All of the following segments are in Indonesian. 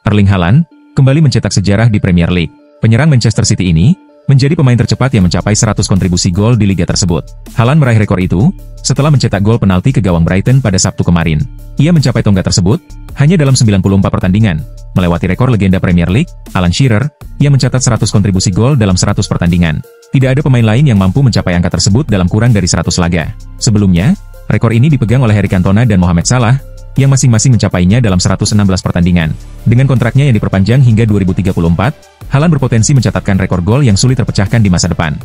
Erling Haaland kembali mencetak sejarah di Premier League. Penyerang Manchester City ini menjadi pemain tercepat yang mencapai 100 kontribusi gol di liga tersebut. Haaland meraih rekor itu setelah mencetak gol penalti ke gawang Brighton pada Sabtu kemarin. Ia mencapai tonggak tersebut hanya dalam 94 pertandingan, melewati rekor legenda Premier League, Alan Shearer, yang mencatat 100 kontribusi gol dalam 100 pertandingan. Tidak ada pemain lain yang mampu mencapai angka tersebut dalam kurang dari 100 laga. Sebelumnya, rekor ini dipegang oleh Harry Cantona dan Mohamed Salah, yang masing-masing mencapainya dalam 116 pertandingan. Dengan kontraknya yang diperpanjang hingga 2034, Haaland berpotensi mencatatkan rekor gol yang sulit terpecahkan di masa depan.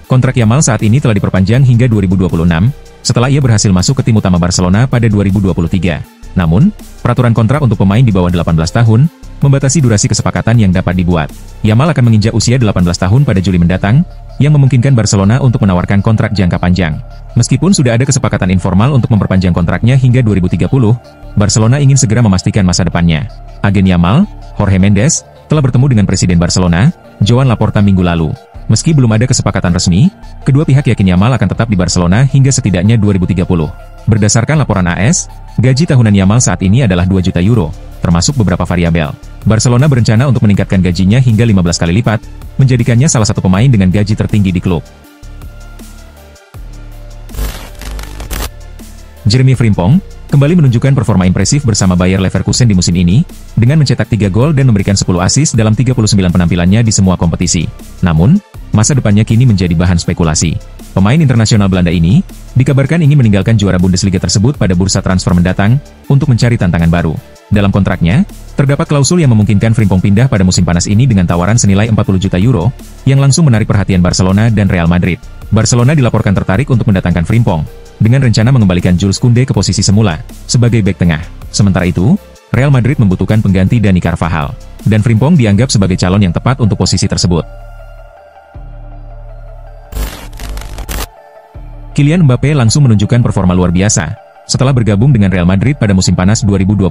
Kontrak Yamal saat ini telah diperpanjang hingga 2026, setelah ia berhasil masuk ke tim utama Barcelona pada 2023. Namun, peraturan kontrak untuk pemain di bawah 18 tahun, membatasi durasi kesepakatan yang dapat dibuat. Yamal akan menginjak usia 18 tahun pada Juli mendatang, yang memungkinkan Barcelona untuk menawarkan kontrak jangka panjang. Meskipun sudah ada kesepakatan informal untuk memperpanjang kontraknya hingga 2030, Barcelona ingin segera memastikan masa depannya. Agen Yamal, Jorge Mendes, telah bertemu dengan Presiden Barcelona, Joan Laporta minggu lalu. Meski belum ada kesepakatan resmi, kedua pihak yakin Yamal akan tetap di Barcelona hingga setidaknya 2030. Berdasarkan laporan AS, gaji tahunan Yamal saat ini adalah 2 juta euro, termasuk beberapa variabel. Barcelona berencana untuk meningkatkan gajinya hingga 15 kali lipat, menjadikannya salah satu pemain dengan gaji tertinggi di klub. Jeremy Frimpong kembali menunjukkan performa impresif bersama Bayer Leverkusen di musim ini, dengan mencetak 3 gol dan memberikan 10 assist dalam 39 penampilannya di semua kompetisi. Namun, masa depannya kini menjadi bahan spekulasi. Pemain internasional Belanda ini dikabarkan ingin meninggalkan juara Bundesliga tersebut pada bursa transfer mendatang untuk mencari tantangan baru. Dalam kontraknya, terdapat klausul yang memungkinkan Frimpong pindah pada musim panas ini dengan tawaran senilai 40 juta euro, yang langsung menarik perhatian Barcelona dan Real Madrid. Barcelona dilaporkan tertarik untuk mendatangkan Frimpong, dengan rencana mengembalikan Jules Koundé ke posisi semula, sebagai bek tengah. Sementara itu, Real Madrid membutuhkan pengganti Dani Carvajal, dan Frimpong dianggap sebagai calon yang tepat untuk posisi tersebut. Kylian Mbappe langsung menunjukkan performa luar biasa setelah bergabung dengan Real Madrid pada musim panas 2024.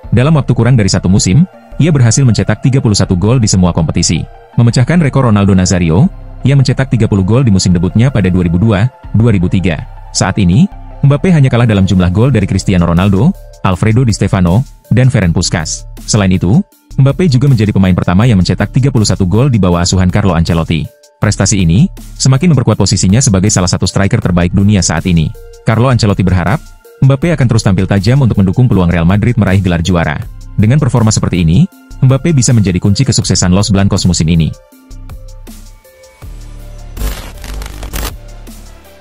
Dalam waktu kurang dari satu musim, ia berhasil mencetak 31 gol di semua kompetisi, memecahkan rekor Ronaldo Nazario yang mencetak 30 gol di musim debutnya pada 2002-2003. Saat ini, Mbappe hanya kalah dalam jumlah gol dari Cristiano Ronaldo, Alfredo Di Stefano, dan Ferenc Puskás. Selain itu, Mbappe juga menjadi pemain pertama yang mencetak 31 gol di bawah asuhan Carlo Ancelotti. Prestasi ini semakin memperkuat posisinya sebagai salah satu striker terbaik dunia saat ini. Carlo Ancelotti berharap Mbappe akan terus tampil tajam untuk mendukung peluang Real Madrid meraih gelar juara. Dengan performa seperti ini, Mbappe bisa menjadi kunci kesuksesan Los Blancos musim ini.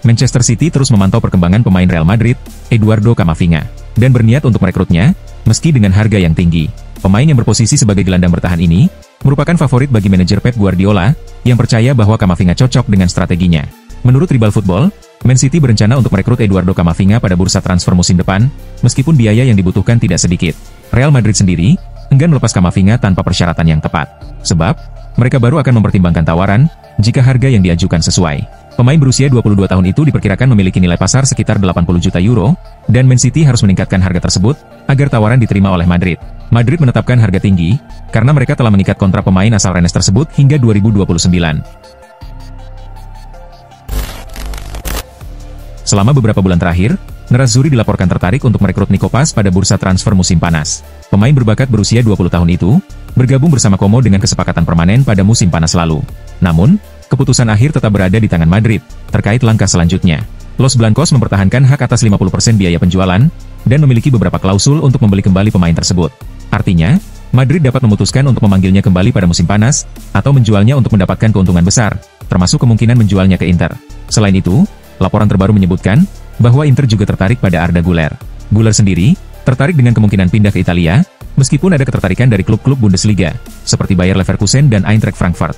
Manchester City terus memantau perkembangan pemain Real Madrid, Eduardo Camavinga, dan berniat untuk merekrutnya, meski dengan harga yang tinggi. Pemain yang berposisi sebagai gelandang bertahan ini merupakan favorit bagi manajer Pep Guardiola, yang percaya bahwa Camavinga cocok dengan strateginya. Menurut Tribal Football, Man City berencana untuk merekrut Eduardo Camavinga pada bursa transfer musim depan, meskipun biaya yang dibutuhkan tidak sedikit. Real Madrid sendiri enggan melepas Camavinga tanpa persyaratan yang tepat, sebab mereka baru akan mempertimbangkan tawaran jika harga yang diajukan sesuai. Pemain berusia 22 tahun itu diperkirakan memiliki nilai pasar sekitar 80 juta euro, dan Man City harus meningkatkan harga tersebut agar tawaran diterima oleh Madrid. Madrid menetapkan harga tinggi karena mereka telah mengikat kontrak pemain asal Rennes tersebut hingga 2029. Selama beberapa bulan terakhir, Nerazzurri dilaporkan tertarik untuk merekrut Nico Paz pada bursa transfer musim panas. Pemain berbakat berusia 20 tahun itu bergabung bersama Como dengan kesepakatan permanen pada musim panas lalu. Namun, keputusan akhir tetap berada di tangan Madrid terkait langkah selanjutnya. Los Blancos mempertahankan hak atas 50% biaya penjualan dan memiliki beberapa klausul untuk membeli kembali pemain tersebut. Artinya, Madrid dapat memutuskan untuk memanggilnya kembali pada musim panas atau menjualnya untuk mendapatkan keuntungan besar, termasuk kemungkinan menjualnya ke Inter. Selain itu, laporan terbaru menyebutkan bahwa Inter juga tertarik pada Arda Güler. Güler sendiri tertarik dengan kemungkinan pindah ke Italia, meskipun ada ketertarikan dari klub-klub Bundesliga, seperti Bayer Leverkusen dan Eintracht Frankfurt.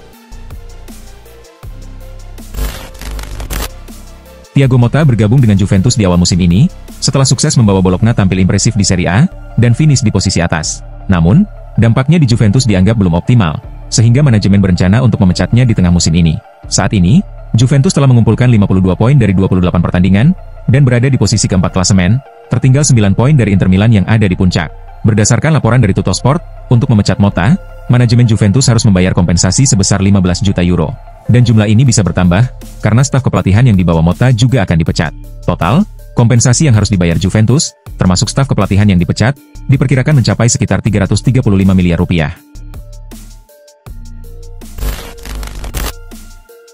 Thiago Motta bergabung dengan Juventus di awal musim ini, setelah sukses membawa Bologna tampil impresif di Serie A, dan finish di posisi atas. Namun, dampaknya di Juventus dianggap belum optimal, sehingga manajemen berencana untuk memecatnya di tengah musim ini. Saat ini, Juventus telah mengumpulkan 52 poin dari 28 pertandingan, dan berada di posisi keempat klasemen, tertinggal 9 poin dari Inter Milan yang ada di puncak. Berdasarkan laporan dari Tuttosport, untuk memecat Motta, manajemen Juventus harus membayar kompensasi sebesar 15 juta euro. Dan jumlah ini bisa bertambah, karena staf kepelatihan yang dibawa Motta juga akan dipecat. Total, Kompensasi yang harus dibayar Juventus, termasuk staf kepelatihan yang dipecat, diperkirakan mencapai sekitar 335 miliar rupiah.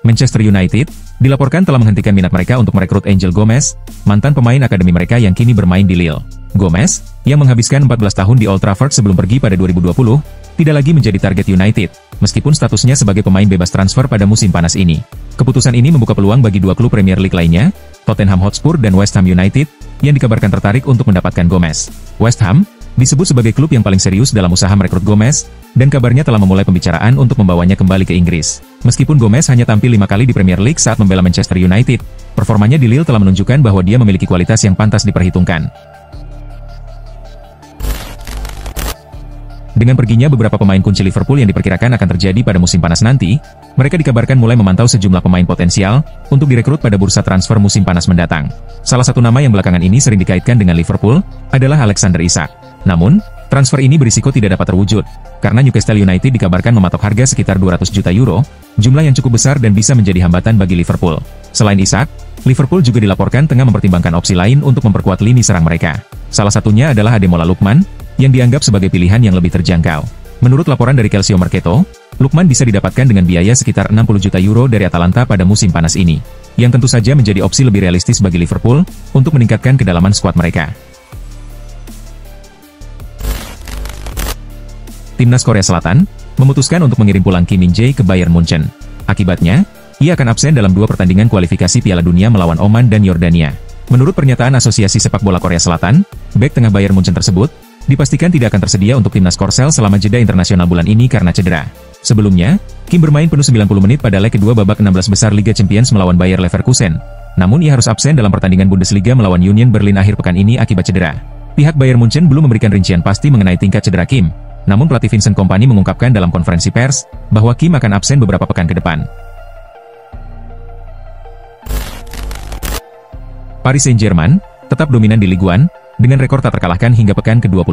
Manchester United dilaporkan telah menghentikan minat mereka untuk merekrut Angel Gomez, mantan pemain akademi mereka yang kini bermain di Lille. Gomez, yang menghabiskan 14 tahun di Old Trafford sebelum pergi pada 2020, tidak lagi menjadi target United, meskipun statusnya sebagai pemain bebas transfer pada musim panas ini. Keputusan ini membuka peluang bagi dua klub Premier League lainnya, Tottenham Hotspur dan West Ham United, yang dikabarkan tertarik untuk mendapatkan Gomez. West Ham disebut sebagai klub yang paling serius dalam usaha merekrut Gomez, dan kabarnya telah memulai pembicaraan untuk membawanya kembali ke Inggris. Meskipun Gomez hanya tampil 5 kali di Premier League saat membela Manchester United, performanya di Lille telah menunjukkan bahwa dia memiliki kualitas yang pantas diperhitungkan. Dengan perginya beberapa pemain kunci Liverpool yang diperkirakan akan terjadi pada musim panas nanti, mereka dikabarkan mulai memantau sejumlah pemain potensial untuk direkrut pada bursa transfer musim panas mendatang. Salah satu nama yang belakangan ini sering dikaitkan dengan Liverpool adalah Alexander Isak. Namun, transfer ini berisiko tidak dapat terwujud, karena Newcastle United dikabarkan mematok harga sekitar 200 juta euro, jumlah yang cukup besar dan bisa menjadi hambatan bagi Liverpool. Selain Isak, Liverpool juga dilaporkan tengah mempertimbangkan opsi lain untuk memperkuat lini serang mereka. Salah satunya adalah Ademola Lookman, yang dianggap sebagai pilihan yang lebih terjangkau. Menurut laporan dari Calcio Mercato, Lookman bisa didapatkan dengan biaya sekitar 60 juta euro dari Atalanta pada musim panas ini, yang tentu saja menjadi opsi lebih realistis bagi Liverpool untuk meningkatkan kedalaman skuad mereka. Timnas Korea Selatan memutuskan untuk mengirim pulang Kim Min-jae ke Bayern Munchen. Akibatnya, ia akan absen dalam 2 pertandingan kualifikasi Piala Dunia melawan Oman dan Yordania. Menurut pernyataan Asosiasi Sepak Bola Korea Selatan, bek tengah Bayern Munchen tersebut dipastikan tidak akan tersedia untuk timnas Korsel selama jeda internasional bulan ini karena cedera. Sebelumnya, Kim bermain penuh 90 menit pada leg kedua babak 16 besar Liga Champions melawan Bayer Leverkusen. Namun ia harus absen dalam pertandingan Bundesliga melawan Union Berlin akhir pekan ini akibat cedera. Pihak Bayern Munchen belum memberikan rincian pasti mengenai tingkat cedera Kim. Namun pelatih Vincent Kompany mengungkapkan dalam konferensi pers bahwa Kim akan absen beberapa pekan ke depan. Paris Saint-Germain tetap dominan di Ligue 1 dengan rekor tak terkalahkan hingga pekan ke-25.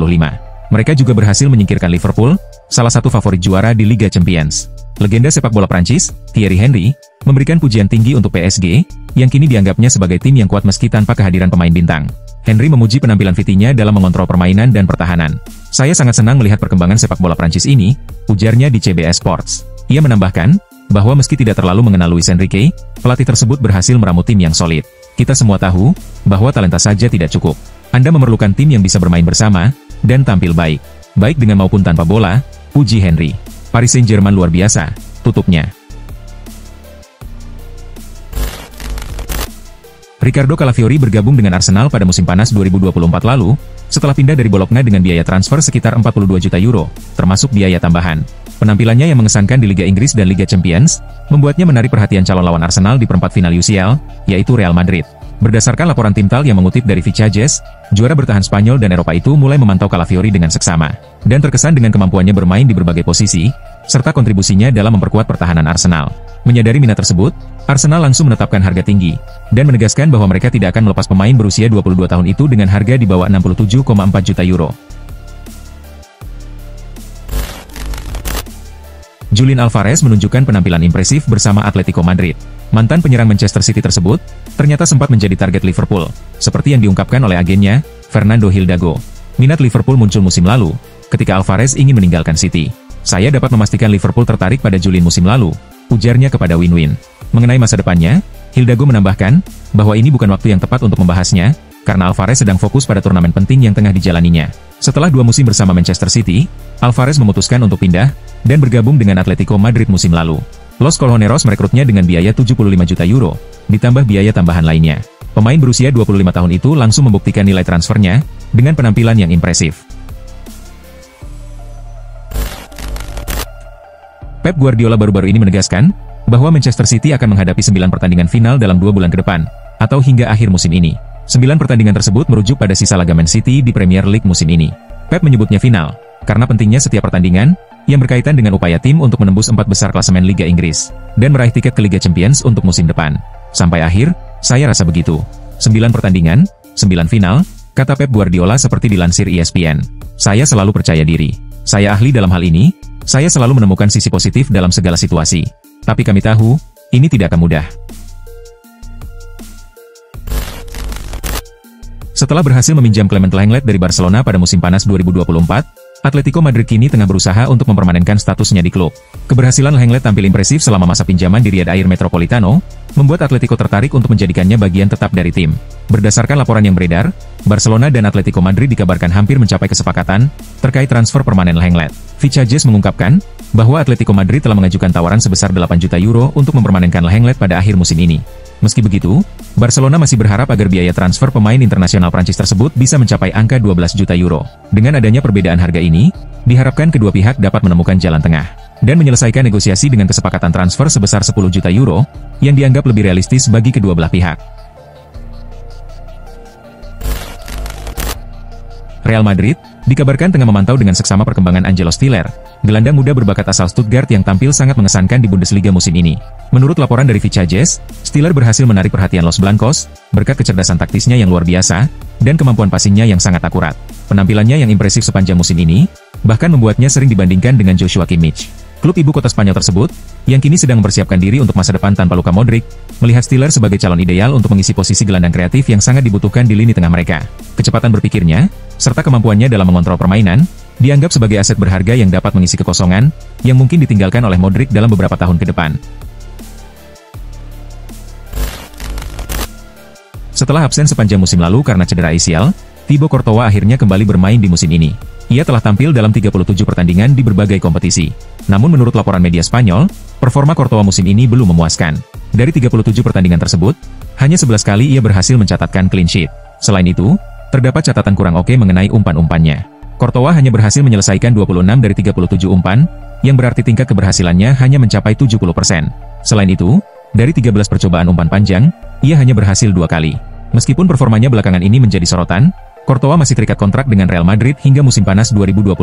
Mereka juga berhasil menyingkirkan Liverpool, salah satu favorit juara di Liga Champions. Legenda sepak bola Prancis, Thierry Henry, memberikan pujian tinggi untuk PSG, yang kini dianggapnya sebagai tim yang kuat meski tanpa kehadiran pemain bintang. Henry memuji penampilan Vitinha dalam mengontrol permainan dan pertahanan. "Saya sangat senang melihat perkembangan sepak bola Prancis ini," ujarnya di CBS Sports. Ia menambahkan bahwa meski tidak terlalu mengenal Luis Enrique, pelatih tersebut berhasil meramu tim yang solid. "Kita semua tahu bahwa talenta saja tidak cukup. Anda memerlukan tim yang bisa bermain bersama dan tampil baik dengan maupun tanpa bola," puji Henry. "Paris Saint-Germain luar biasa," tutupnya. Ricardo Calafiori bergabung dengan Arsenal pada musim panas 2024 lalu, setelah pindah dari Bologna dengan biaya transfer sekitar 42 juta euro, termasuk biaya tambahan. Penampilannya yang mengesankan di Liga Inggris dan Liga Champions, membuatnya menarik perhatian calon lawan Arsenal di perempat final UCL, yaitu Real Madrid. Berdasarkan laporan Timtal yang mengutip dari Vichajes, juara bertahan Spanyol dan Eropa itu mulai memantau Calafiori dengan seksama, dan terkesan dengan kemampuannya bermain di berbagai posisi, serta kontribusinya dalam memperkuat pertahanan Arsenal. Menyadari minat tersebut, Arsenal langsung menetapkan harga tinggi, dan menegaskan bahwa mereka tidak akan melepas pemain berusia 22 tahun itu dengan harga di bawah 67,4 juta euro. Julian Alvarez menunjukkan penampilan impresif bersama Atletico Madrid. Mantan penyerang Manchester City tersebut ternyata sempat menjadi target Liverpool, seperti yang diungkapkan oleh agennya, Fernando Hidalgo. Minat Liverpool muncul musim lalu, ketika Alvarez ingin meninggalkan City. "Saya dapat memastikan Liverpool tertarik pada Julian musim lalu," ujarnya kepada Win-Win. Mengenai masa depannya, Hidalgo menambahkan bahwa ini bukan waktu yang tepat untuk membahasnya, karena Alvarez sedang fokus pada turnamen penting yang tengah dijalaninya. Setelah 2 musim bersama Manchester City, Alvarez memutuskan untuk pindah dan bergabung dengan Atletico Madrid musim lalu. Los Colchoneros merekrutnya dengan biaya 75 juta euro, ditambah biaya tambahan lainnya. Pemain berusia 25 tahun itu langsung membuktikan nilai transfernya dengan penampilan yang impresif. Pep Guardiola baru-baru ini menegaskan bahwa Manchester City akan menghadapi 9 pertandingan final dalam 2 bulan ke depan, atau hingga akhir musim ini. 9 pertandingan tersebut merujuk pada sisa laga Man City di Premier League musim ini. Pep menyebutnya final, karena pentingnya setiap pertandingan yang berkaitan dengan upaya tim untuk menembus 4 besar klasemen Liga Inggris, dan meraih tiket ke Liga Champions untuk musim depan. "Sampai akhir, saya rasa begitu. 9 pertandingan, 9 final," kata Pep Guardiola seperti dilansir ESPN. "Saya selalu percaya diri. Saya ahli dalam hal ini, saya selalu menemukan sisi positif dalam segala situasi. Tapi kami tahu, ini tidak akan mudah." Setelah berhasil meminjam Clement Lenglet dari Barcelona pada musim panas 2024, Atletico Madrid kini tengah berusaha untuk mempermanenkan statusnya di klub. Keberhasilan Lenglet tampil impresif selama masa pinjaman di Riyadh Air Metropolitano, membuat Atletico tertarik untuk menjadikannya bagian tetap dari tim. Berdasarkan laporan yang beredar, Barcelona dan Atletico Madrid dikabarkan hampir mencapai kesepakatan terkait transfer permanen Lenglet. Vicajes mengungkapkan bahwa Atletico Madrid telah mengajukan tawaran sebesar 8 juta euro untuk mempermanenkan Lenglet pada akhir musim ini. Meski begitu, Barcelona masih berharap agar biaya transfer pemain internasional Prancis tersebut bisa mencapai angka 12 juta euro. Dengan adanya perbedaan harga ini, diharapkan kedua pihak dapat menemukan jalan tengah dan menyelesaikan negosiasi dengan kesepakatan transfer sebesar 10 juta euro, yang dianggap lebih realistis bagi kedua belah pihak. Real Madrid dikabarkan tengah memantau dengan seksama perkembangan Angelo Stiller, gelandang muda berbakat asal Stuttgart yang tampil sangat mengesankan di Bundesliga musim ini. Menurut laporan dari Vicajes, Stiller berhasil menarik perhatian Los Blancos berkat kecerdasan taktisnya yang luar biasa dan kemampuan passingnya yang sangat akurat. Penampilannya yang impresif sepanjang musim ini bahkan membuatnya sering dibandingkan dengan Joshua Kimmich. Klub ibu kota Spanyol tersebut, yang kini sedang mempersiapkan diri untuk masa depan tanpa Luka Modric, melihat Stiller sebagai calon ideal untuk mengisi posisi gelandang kreatif yang sangat dibutuhkan di lini tengah mereka. Kecepatan berpikirnya, serta kemampuannya dalam mengontrol permainan, dianggap sebagai aset berharga yang dapat mengisi kekosongan yang mungkin ditinggalkan oleh Modric dalam beberapa tahun ke depan. Setelah absen sepanjang musim lalu karena cedera ACL, Thibaut Courtois akhirnya kembali bermain di musim ini. Ia telah tampil dalam 37 pertandingan di berbagai kompetisi. Namun menurut laporan media Spanyol, performa Courtois musim ini belum memuaskan. Dari 37 pertandingan tersebut, hanya 11 kali ia berhasil mencatatkan clean sheet. Selain itu, terdapat catatan kurang oke mengenai umpan-umpannya. Courtois hanya berhasil menyelesaikan 26 dari 37 umpan, yang berarti tingkat keberhasilannya hanya mencapai 70%. Selain itu, dari 13 percobaan umpan panjang, ia hanya berhasil 2 kali. Meskipun performanya belakangan ini menjadi sorotan, Courtois masih terikat kontrak dengan Real Madrid hingga musim panas 2026.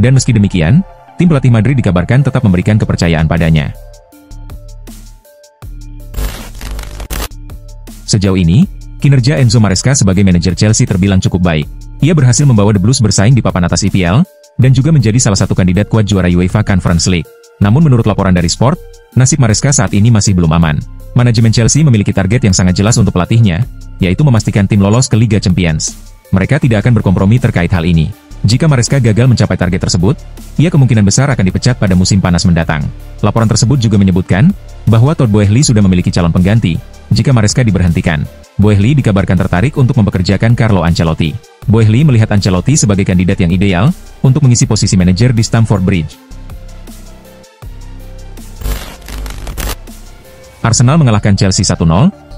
Dan meski demikian, tim pelatih Madrid dikabarkan tetap memberikan kepercayaan padanya. Sejauh ini, kinerja Enzo Maresca sebagai manajer Chelsea terbilang cukup baik. Ia berhasil membawa The Blues bersaing di papan atas EPL, dan juga menjadi salah satu kandidat kuat juara UEFA Conference League. Namun menurut laporan dari Sport, nasib Maresca saat ini masih belum aman. Manajemen Chelsea memiliki target yang sangat jelas untuk pelatihnya, yaitu memastikan tim lolos ke Liga Champions. Mereka tidak akan berkompromi terkait hal ini. Jika Maresca gagal mencapai target tersebut, ia kemungkinan besar akan dipecat pada musim panas mendatang. Laporan tersebut juga menyebutkan bahwa Todd Boehly sudah memiliki calon pengganti jika Maresca diberhentikan. Boehly dikabarkan tertarik untuk mempekerjakan Carlo Ancelotti. Boehly melihat Ancelotti sebagai kandidat yang ideal untuk mengisi posisi manajer di Stamford Bridge. Arsenal mengalahkan Chelsea 1-0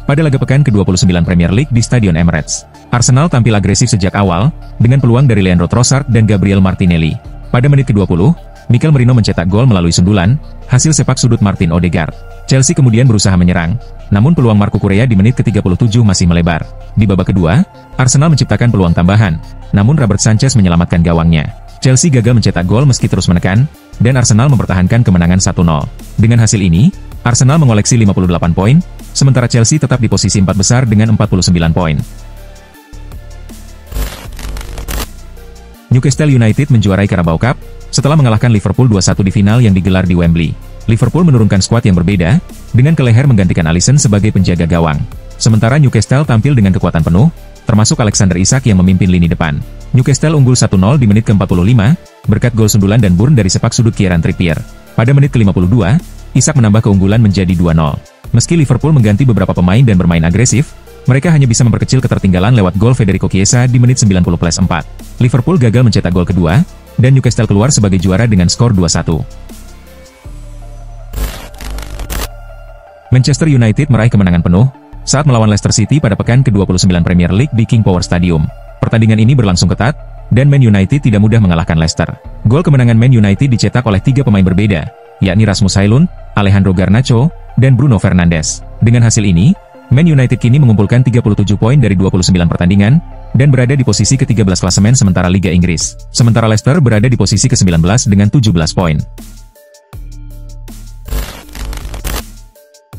pada laga pekan ke-29 Premier League di Stadion Emirates. Arsenal tampil agresif sejak awal, dengan peluang dari Leandro Trossard dan Gabriel Martinelli. Pada menit ke-20, Mikel Merino mencetak gol melalui sundulan, hasil sepak sudut Martin Odegaard. Chelsea kemudian berusaha menyerang, namun peluang Marco Correa di menit ke-37 masih melebar. Di babak kedua, Arsenal menciptakan peluang tambahan, namun Robert Sanchez menyelamatkan gawangnya. Chelsea gagal mencetak gol meski terus menekan, dan Arsenal mempertahankan kemenangan 1-0. Dengan hasil ini, Arsenal mengoleksi 58 poin, sementara Chelsea tetap di posisi 4 besar dengan 49 poin. Newcastle United menjuarai Carabao Cup setelah mengalahkan Liverpool 2-1 di final yang digelar di Wembley. Liverpool menurunkan skuad yang berbeda, dengan Kelleher menggantikan Alisson sebagai penjaga gawang. Sementara Newcastle tampil dengan kekuatan penuh, termasuk Alexander Isak yang memimpin lini depan. Newcastle unggul 1-0 di menit ke-45, berkat gol sundulan dan burn dari sepak sudut Kieran Trippier. Pada menit ke-52, Isak menambah keunggulan menjadi 2-0. Meski Liverpool mengganti beberapa pemain dan bermain agresif, mereka hanya bisa memperkecil ketertinggalan lewat gol Federico Chiesa di menit 90+4. Liverpool gagal mencetak gol kedua, dan Newcastle keluar sebagai juara dengan skor 2-1. Manchester United meraih kemenangan penuh saat melawan Leicester City pada pekan ke-29 Premier League di King Power Stadium. Pertandingan ini berlangsung ketat, dan Man United tidak mudah mengalahkan Leicester. Gol kemenangan Man United dicetak oleh 3 pemain berbeda, yakni Rasmus Højlund, Alejandro Garnacho, dan Bruno Fernandes. Dengan hasil ini, Man United kini mengumpulkan 37 poin dari 29 pertandingan, dan berada di posisi ke-13 klasemen sementara Liga Inggris. Sementara Leicester berada di posisi ke-19 dengan 17 poin.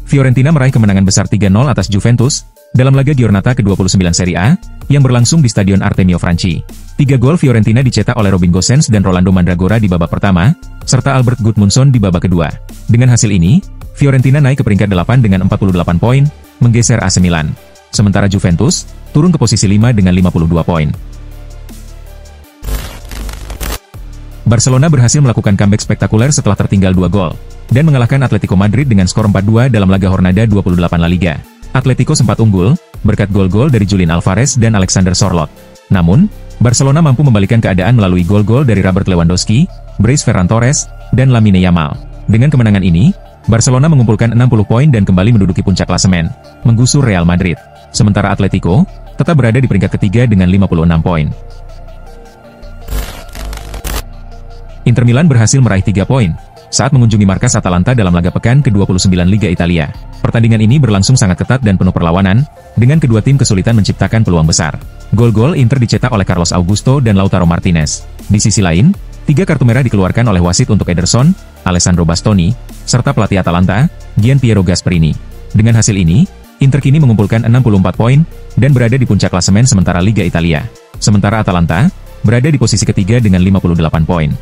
Fiorentina meraih kemenangan besar 3-0 atas Juventus, dalam laga Giornata ke-29 Serie A, yang berlangsung di Stadion Artemio Franchi. 3 gol Fiorentina dicetak oleh Robin Gosens dan Rolando Mandragora di babak pertama, serta Albert Gudmundsson di babak kedua. Dengan hasil ini, Fiorentina naik ke peringkat 8 dengan 48 poin, menggeser AC Milan. Sementara Juventus, turun ke posisi 5 dengan 52 poin. Barcelona berhasil melakukan comeback spektakuler setelah tertinggal 2 gol, dan mengalahkan Atletico Madrid dengan skor 4-2 dalam laga Jornada 28 La Liga. Atletico sempat unggul, berkat gol-gol dari Julian Alvarez dan Alexander Sorloth. Namun, Barcelona mampu membalikan keadaan melalui gol-gol dari Robert Lewandowski, Brice Ferran Torres, dan Lamine Yamal. Dengan kemenangan ini, Barcelona mengumpulkan 60 poin dan kembali menduduki puncak klasemen, menggusur Real Madrid. Sementara Atletico tetap berada di peringkat ketiga dengan 56 poin. Inter Milan berhasil meraih 3 poin saat mengunjungi markas Atalanta dalam laga pekan ke-29 Liga Italia. Pertandingan ini berlangsung sangat ketat dan penuh perlawanan, dengan kedua tim kesulitan menciptakan peluang besar. Gol-gol Inter dicetak oleh Carlos Augusto dan Lautaro Martinez. Di sisi lain, 3 kartu merah dikeluarkan oleh wasit untuk Ederson, Alessandro Bastoni, serta pelatih Atalanta, Gianpiero Gasperini. Dengan hasil ini, Inter kini mengumpulkan 64 poin, dan berada di puncak klasemen sementara Liga Italia. Sementara Atalanta berada di posisi ketiga dengan 58 poin.